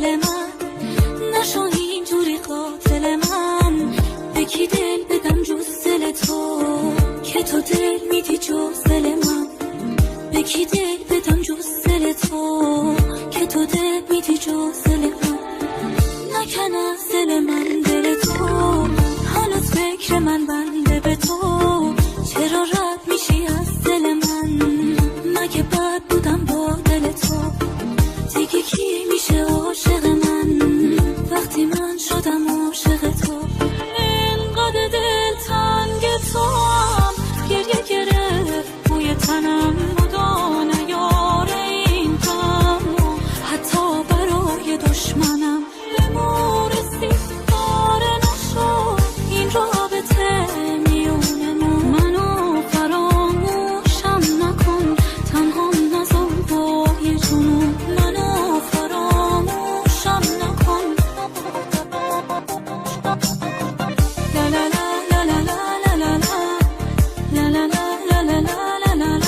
دل من، نشو اینجوری قاتل من. به کی دل بدم جز دل تو، که تو دل میدی جز دل من. به کی دل بدم جز دل تو، که تو دل میدی جز دل من. نکن از دل من دل تو، هنوز فکر من بنده به تو. چرا رد میشی از دل من، مگه بد بودم با دل تو. دیگه کی میشه عاشق من، وقتی من شدم عاشق تو. اینقدر دل تنگ تو هم، گریه گرفت بوی تنم مدانه یار این غم. حتی برای دشمنم بمورسی پاره نشد این رابطه میونمون. منو فراموشم نکن، تنها نذار با یه جنون. منو فراموشم نکن. لا لا لا لا لا لا لا لا لا لا لا لا لا لا لا لا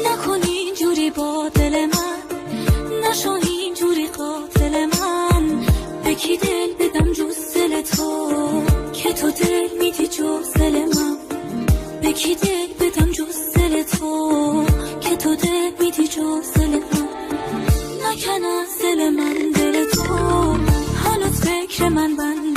نکن اینجوری با دل من، نشو اینجوری قاتل من. به کی دل بدم جز دل تو، که تو دل میدی جز دل من. به کی دل بدم جز دل تو، که تو دل میدی جز دل من. نکن از دل من دل تو، هنوز فکر من بنده